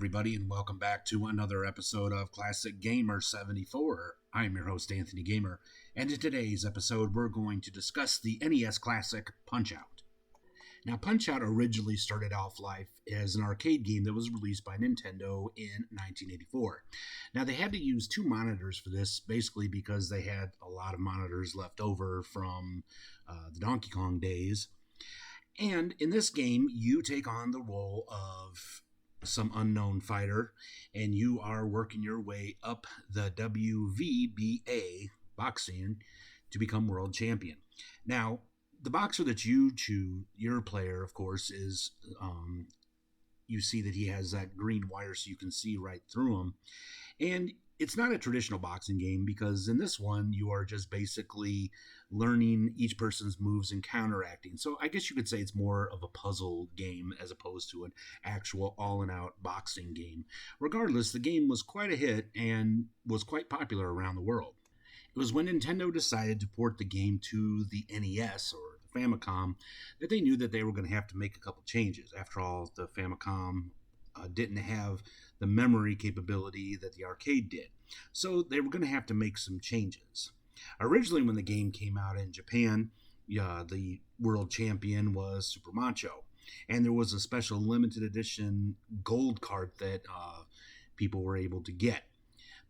everybody, and welcome back to another episode of Classic Gamer 74. I'm your host, Anthony Gamer, and in today's episode, we're going to discuss the NES classic Punch-Out! Now, Punch-Out! Originally started off life as an arcade game that was released by Nintendo in 1984. Now, they had to use two monitors for this, basically because they had a lot of monitors left over from the Donkey Kong days. And in this game, you take on the role of some unknown fighter, and you are working your way up the WVBA boxing to become world champion. Now, the boxer that you choose, your player, of course, is, you see that he has that green wire so you can see right through him. And it's not a traditional boxing game because in this one, you are just basically learning each person's moves and counteracting. So I guess you could say it's more of a puzzle game as opposed to an actual all-in-out boxing game. Regardless, the game was quite a hit and was quite popular around the world. It was when Nintendo decided to port the game to the NES or the Famicom that they knew that they were going to have to make a couple changes. After all, the Famicom didn't have the memory capability that the arcade did. So they were going to have to make some changes. Originally, when the game came out in Japan, the world champion was Super Macho. And there was a special limited edition gold card that people were able to get.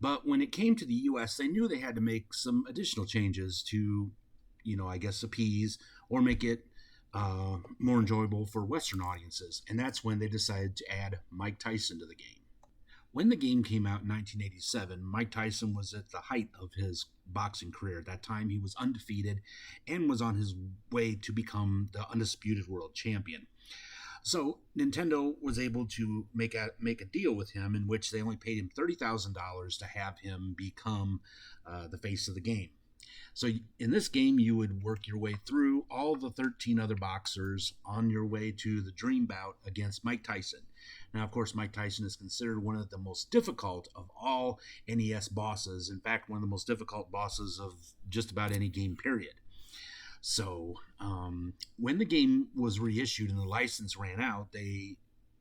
But when it came to the US, they knew they had to make some additional changes to, appease or make it more enjoyable for Western audiences, and that's when they decided to add Mike Tyson to the game. When the game came out in 1987, Mike Tyson was at the height of his boxing career. At that time, he was undefeated and was on his way to become the undisputed world champion. So Nintendo was able to make a deal with him in which they only paid him $30,000 to have him become the face of the game. So in this game, you would work your way through all the 13 other boxers on your way to the dream bout against Mike Tyson. Now, of course, Mike Tyson is considered one of the most difficult of all NES bosses. In fact, one of the most difficult bosses of just about any game, period. So when the game was reissued and the license ran out, they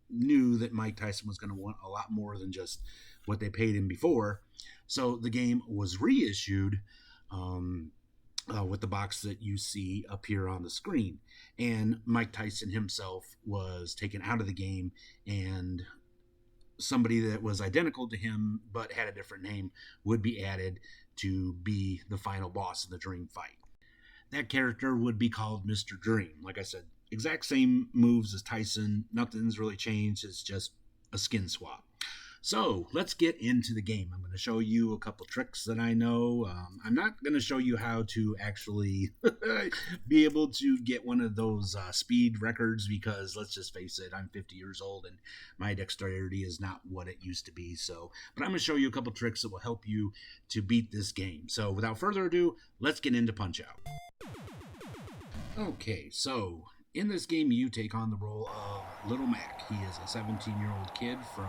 knew that Mike Tyson was going to want a lot more than just what they paid him before. So the game was reissued with the box that you see appear on the screen. And Mike Tyson himself was taken out of the game, and somebody that was identical to him but had a different name would be added to be the final boss in the dream fight. That character would be called Mr. Dream. Like I said, exact same moves as Tyson. Nothing's really changed. It's just a skin swap. So let's get into the game. I'm going to show you a couple tricks that I know. I'm not going to show you how to actually be able to get one of those speed records because let's just face it, I'm 50 years old and my dexterity is not what it used to be. But I'm going to show you a couple tricks that will help you to beat this game. So without further ado, let's get into Punch-Out! Okay, so in this game, you take on the role of Little Mac. He is a 17-year-old kid from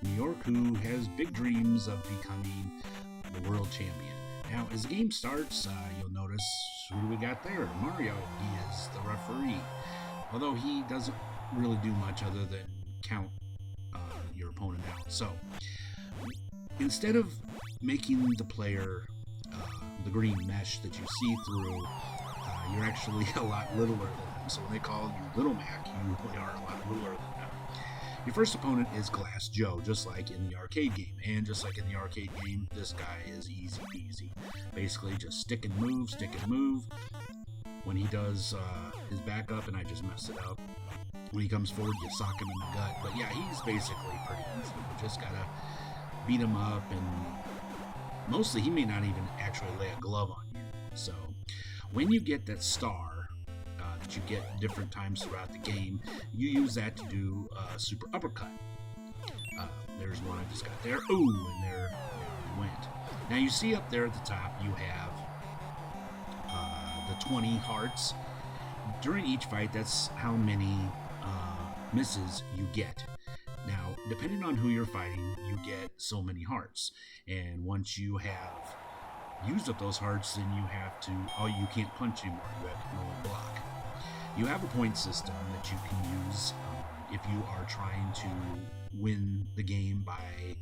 New York who has big dreams of becoming the world champion. Now, as the game starts, you'll notice who do we got there? Mario. He is the referee. Although he doesn't really do much other than count your opponent out. So, instead of making the player the green mesh that you see through, you're actually a lot littler than them. So when they call you Little Mac, you really are a lot littler than them. Your first opponent is Glass Joe, just like in the arcade game. And just like in the arcade game, this guy is easy peasy. Basically, just stick and move. When he does his back up, and I just messed it up, when he comes forward, you sock him in the gut. But yeah, he's basically pretty easy. You just gotta beat him up, and mostly he may not even actually lay a glove on you. So when you get that star that you get different times throughout the game, you use that to do a super uppercut. There's one I just got there. Ooh, and there it went. Now you see up there at the top, you have the 20 hearts. During each fight, that's how many misses you get. Now, depending on who you're fighting, you get so many hearts. And once you have used up those hearts, then you have to, you can't punch anymore. You have to go and block. You have a point system that you can use if you are trying to win the game by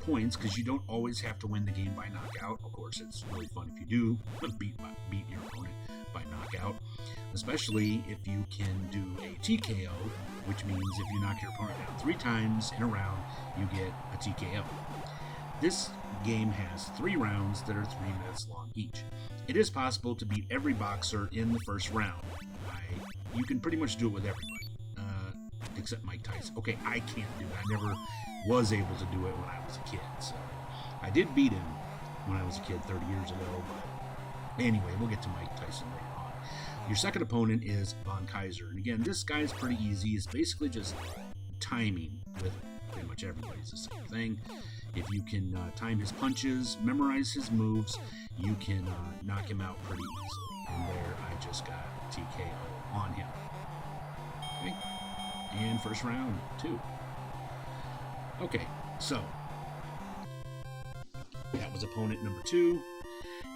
points, because you don't always have to win the game by knockout. Of course, it's really fun if you do beat your opponent by knockout, especially if you can do a TKO, which means if you knock your opponent down 3 times in a round, you get a TKO. This game has 3 rounds that are 3 minutes long each. It is possible to beat every boxer in the first round. You can pretty much do it with everybody, except Mike Tyson. Okay, I can't do it. I never was able to do it when I was a kid. So I did beat him when I was a kid 30 years ago. But anyway, we'll get to Mike Tyson later on. Your second opponent is Von Kaiser. And again, this guy's pretty easy. It's basically just timing with pretty much everybody's the same thing. If you can time his punches, memorize his moves, you can knock him out pretty easily. And there, I just got TKO on him. Okay. And first round, 2. Okay, so that was opponent number 2.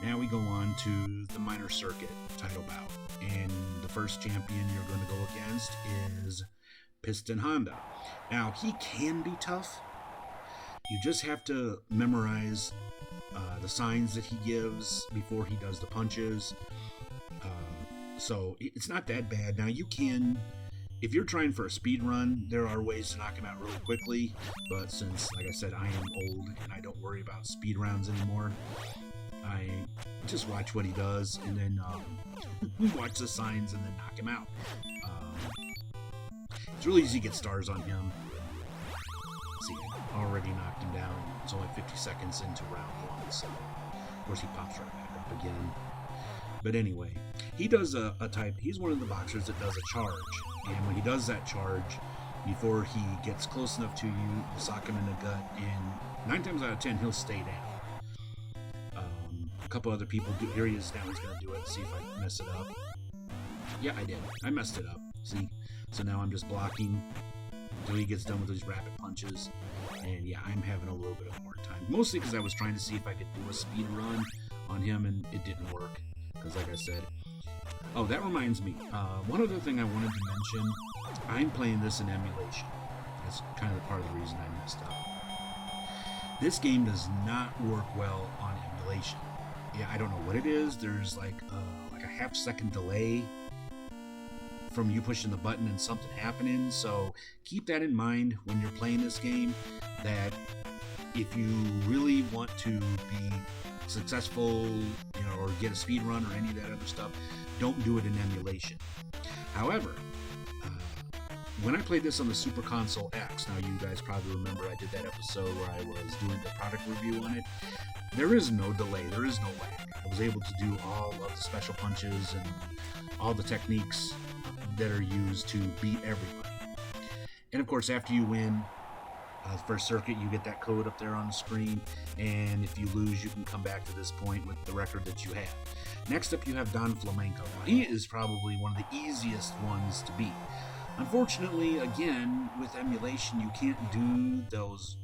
Now we go on to the minor circuit title bout. And the first champion you're going to go against is Piston Honda. Now, he can be tough. You just have to memorize the signs that he gives before he does the punches. So it's not that bad. Now, you can, if you're trying for a speed run, there are ways to knock him out really quickly. But since, like I said, I am old and I don't worry about speed rounds anymore, I just watch what he does and then watch the signs and then knock him out. It's really easy to get stars on him. See, I already knocked him down. It's only 50 seconds into round 1, so of course he pops right back up again. But anyway, he does a type. He's one of the boxers that does a charge, and when he does that charge, before he gets close enough to you, you sock him in the gut, and 9 times out of 10 he'll stay down. A couple other people do. Here he is now. He's going to do it. See if I mess it up. Yeah, I did. I messed it up. See? So now I'm just blocking until he gets done with his rapid punches. And yeah, I'm having a little bit of a hard time. Mostly because I was trying to see if I could do a speed run on him, and it didn't work. Because like I said... Oh, that reminds me. One other thing I wanted to mention. I'm playing this in emulation. That's kind of the part of the reason I messed up. This game does not work well on emulation. Yeah, I don't know what it is. There's like a half-second delay from you pushing the button and something happening. So keep that in mind when you're playing this game, that if you really want to be successful, or get a speed run or any of that other stuff, don't do it in emulation. However, when I played this on the Super Console X, now you guys probably remember I did that episode where I was doing the product review on it. There is no delay, there is no lag. I was able to do all of the special punches and all the techniques that are used to beat everybody. And of course, after you win the first circuit, you get that code up there on the screen, and if you lose, you can come back to this point with the record that you have. Next up, you have Don Flamenco. Now, he is probably one of the easiest ones to beat. Unfortunately, again, with emulation, you can't do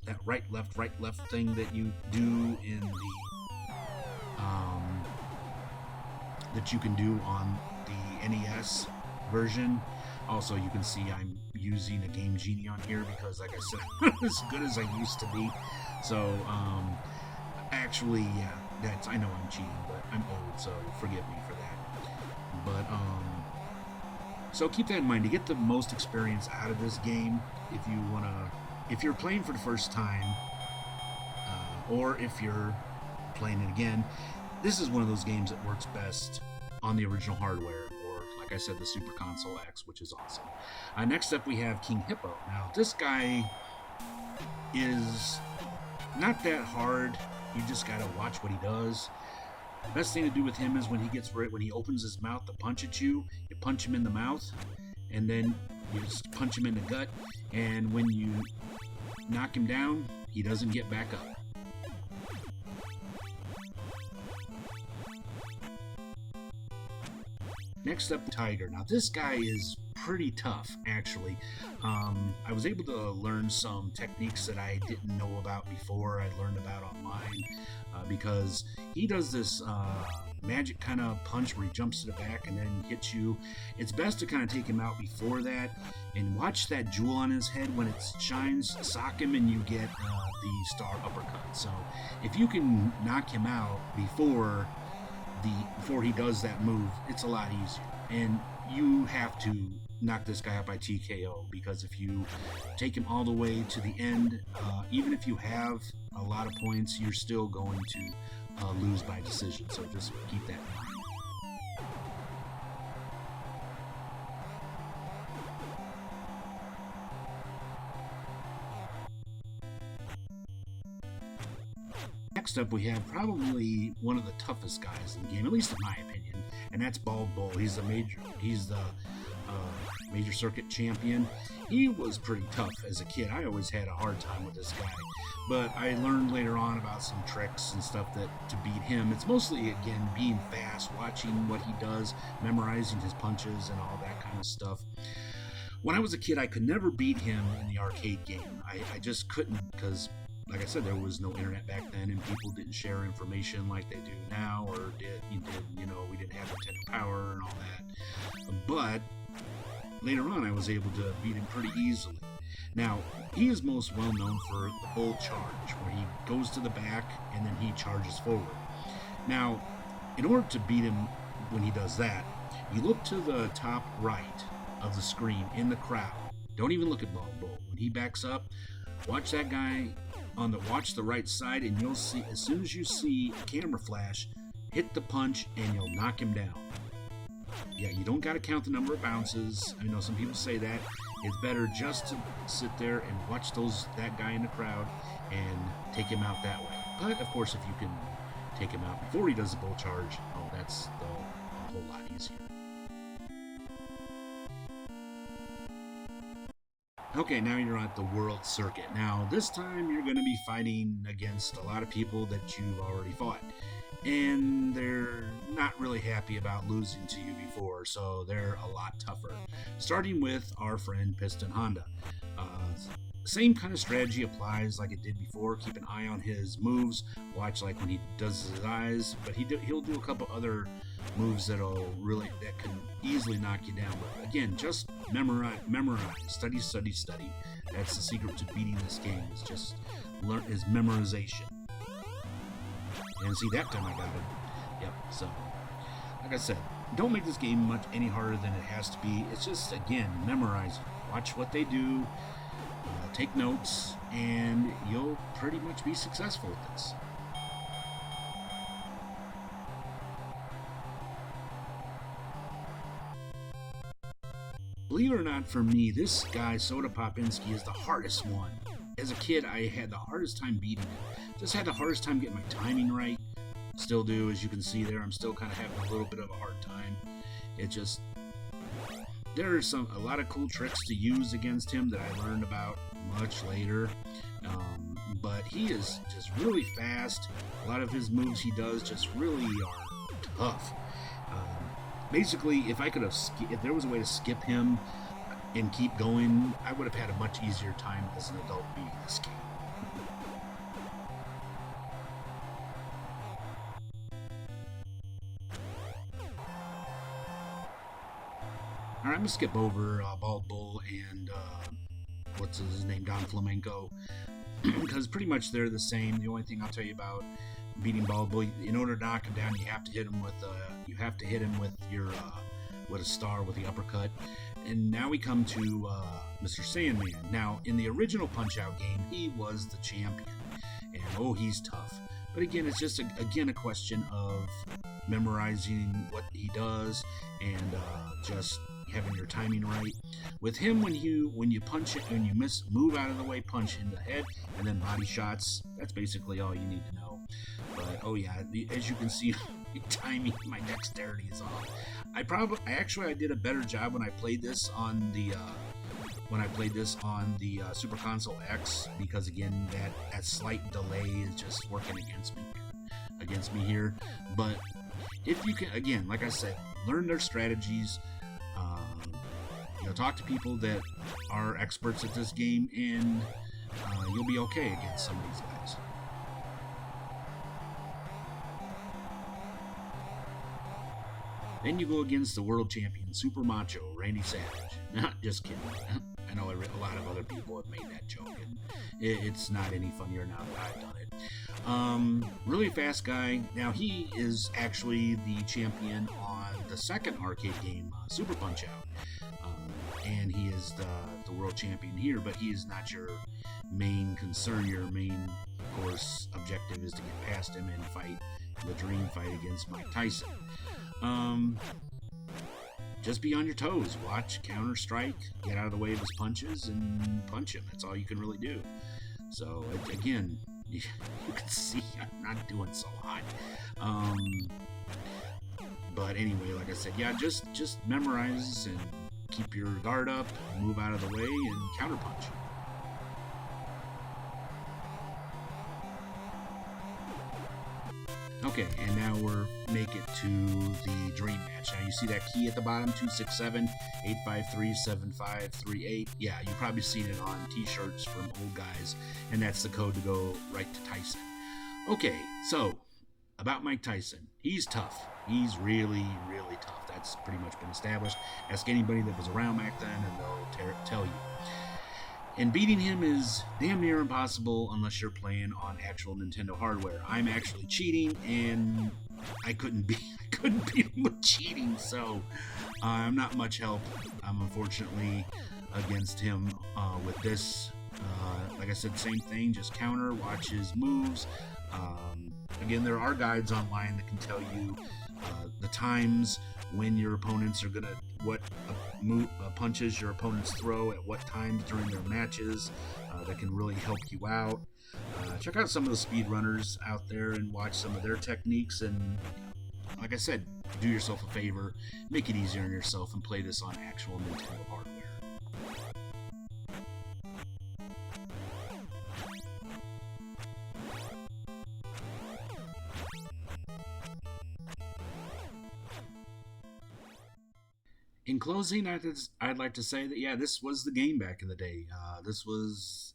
that right left thing that you do in the that you can do on the NES version. Also, you can see I'm using a Game Genie on here because, like I said, I'm not as good as I used to be. So, actually, yeah, I know I'm cheating, but I'm old, so forgive me for that. But, so keep that in mind. To get the most experience out of this game, if you're playing for the first time, or if you're playing it again, this is one of those games that works best on the original hardware, or like I said, the Super Console X, which is awesome. Next up, we have King Hippo. Now, this guy is not that hard. You just gotta watch what he does. The best thing to do with him is when he opens his mouth to punch at you, you punch him in the mouth, and then you just punch him in the gut, and when you knock him down, he doesn't get back up. Next up, Tiger. Now, this guy is pretty tough, actually. I was able to learn some techniques that I didn't know about before. I learned about online because he does this magic kind of punch where he jumps to the back and then hits you. It's best to kind of take him out before that and watch that jewel on his head. When it shines, sock him and you get the star uppercut. So if you can knock him out before he does that move, it's a lot easier. And you have to knock this guy out by TKO, because if you take him all the way to the end, even if you have a lot of points, you're still going to lose by decision. So just keep that in mind. Next up, we have probably one of the toughest guys in the game, at least in my opinion, and that's Bald Bull. He's the major circuit champion. He was pretty tough as a kid. I always had a hard time with this guy, but I learned later on about some tricks and stuff to beat him. It's mostly, again, being fast, watching what he does, memorizing his punches and all that kind of stuff. When I was a kid, I could never beat him in the arcade game. I just couldn't, because like I said, there was no internet back then, and people didn't share information like they do now, or we didn't have Nintendo Power and all that. But later on, I was able to beat him pretty easily. Now, he is most well known for the bull charge, where he goes to the back and then he charges forward. Now, in order to beat him when he does that, you look to the top right of the screen in the crowd. Don't even look at Bald Bull. When he backs up, watch that guy watch the right side, and you'll see, as soon as you see a camera flash, hit the punch and you'll knock him down. Yeah, you don't got to count the number of bounces. I know some people say that. It's better just to sit there and watch that guy in the crowd and take him out that way. But of course, if you can take him out before he does the bull charge, that's a whole lot easier. Okay, now you're at the World Circuit. Now, this time you're going to be fighting against a lot of people that you've already fought. And they're not really happy about losing to you before, so they're a lot tougher. Starting with our friend Piston Honda. Same kind of strategy applies like it did before. Keep an eye on his moves. Watch like when he does his eyes, but he'll do a couple other moves that can easily knock you down. But again, just memorize, study. That's the secret to beating this game. Is memorization. And see, that time I got it. Yep. So, like I said, don't make this game much any harder than it has to be. It's just, again, memorize. Watch what they do. Take notes, and you'll pretty much be successful with this. Believe it or not, for me, this guy, Soda Popinski, is the hardest one. As a kid, I had the hardest time beating him. Just had the hardest time getting my timing right. Still do, as you can see there. I'm still kind of having a little bit of a hard time. There are a lot of cool tricks to use against him that I learned about much later. But he is just really fast. A lot of his moves he does just really are tough. Basically, if there was a way to skip him and keep going, I would have had a much easier time as an adult beating this game. Alright, I'm going to skip over Bald Bull and what's his name, Don Flamenco, because pretty much they're the same. The only thing I'll tell you about beating Bald Bull, in order to knock him down, you have to hit him with with a star, with the uppercut. And now we come to Mr. Sandman. Now, in the original Punch-Out game, he was the champion, and he's tough. But again, it's just a question of memorizing what he does and just having your timing right. With him, when you punch it, when you move out of the way, punch in the head, and then body shots, that's basically all you need to know. But as you can see, timing, my dexterity is off. I did a better job when I played this on the Super Console X, because again, that slight delay is just working against me here. But if you can, again, like I said, learn their strategies. Talk to people that are experts at this game, and you'll be okay against some of these guys. Then you go against the world champion, Super Macho, Randy Savage. Just kidding. I know a lot of other people have made that joke, and it's not any funnier now that I've done it. Really fast guy. Now, he is actually the champion on the second arcade game, Super Punch Out. And he is the world champion here, but he is not your main concern. Your main, of course, objective is to get past him and fight the dream fight against Mike Tyson. Just be on your toes. Watch, counter strike, get out of the way of his punches, and punch him. That's all you can really do. So, again, you can see I'm not doing so hot. But anyway, like I said, yeah, just memorize and keep your guard up, move out of the way, and counterpunch. Okay, and now make it to the dream match. Now you see that key at the bottom, 267-853-7538. Yeah, you've probably seen it on t-shirts from old guys, and that's the code to go right to Tyson. Okay, so about Mike Tyson. He's tough. He's really, really tough. That's pretty much been established. Ask anybody that was around back then, and they'll tell you. And beating him is damn near impossible unless you're playing on actual Nintendo hardware. I'm actually cheating, and I couldn't beat him with cheating, so I'm not much help. I'm unfortunately against him with this. Like I said, same thing, just counter, watch his moves. Again, there are guides online that can tell you the times when your opponents are gonna, what punches your opponents throw at what times during their matches. That can really help you out. Check out some of the speedrunners out there and watch some of their techniques. And like I said, do yourself a favor, make it easier on yourself, and play this on actual Nintendo hardware. In closing, I'd like to say that, yeah, this was the game back in the day. This was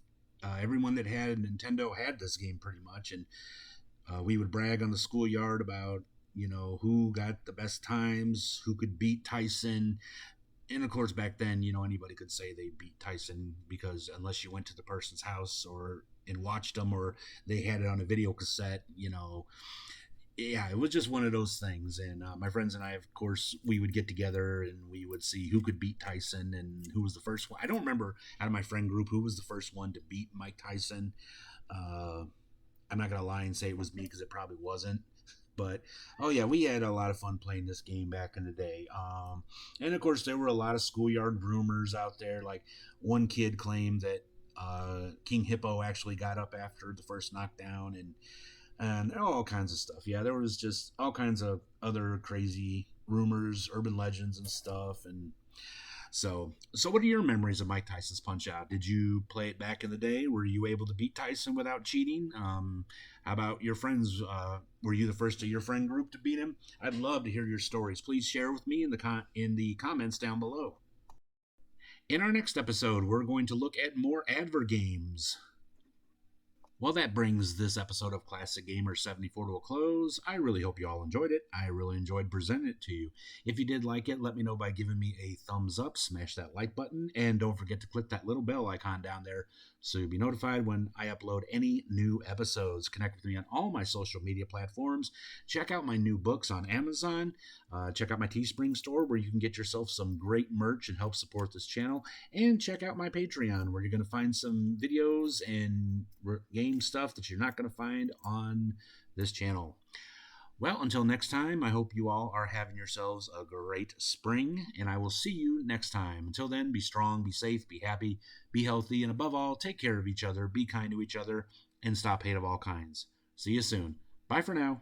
everyone that had a Nintendo had this game pretty much, and we would brag on the schoolyard about, who got the best times, who could beat Tyson. And of course, back then, anybody could say they beat Tyson, because unless you went to the person's house and watched them, or they had it on a video cassette, yeah, it was just one of those things. And my friends and I, of course, we would get together and we would see who could beat Tyson and who was the first one. I don't remember out of my friend group who was the first one to beat Mike Tyson. I'm not going to lie and say it was me, because it probably wasn't. But, oh yeah, we had a lot of fun playing this game back in the day. And of course, there were a lot of schoolyard rumors out there. Like, one kid claimed that King Hippo actually got up after the first knockdown, and all kinds of stuff. Yeah, there was just all kinds of other crazy rumors, urban legends and stuff. And so what are your memories of Mike Tyson's Punch-Out? Did you play it back in the day? Were you able to beat Tyson without cheating? How about your friends? Were you the first of your friend group to beat him? I'd love to hear your stories. Please share with me in the comments down below. In our next episode, we're going to look at more adver games. Well, that brings this episode of Classic Gamer 74 to a close. I really hope you all enjoyed it. I really enjoyed presenting it to you. If you did like it, let me know by giving me a thumbs up, smash that like button, and don't forget to click that little bell icon down there so you'll be notified when I upload any new episodes. Connect with me on all my social media platforms. Check out my new books on Amazon. Check out my Teespring store, where you can get yourself some great merch and help support this channel. And check out my Patreon, where you're going to find some videos and game stuff that you're not going to find on this channel. Well, until next time, I hope you all are having yourselves a great spring, and I will see you next time. Until then, be strong, be safe, be happy, be healthy, and above all, take care of each other, be kind to each other, and stop hate of all kinds. See you soon. Bye for now.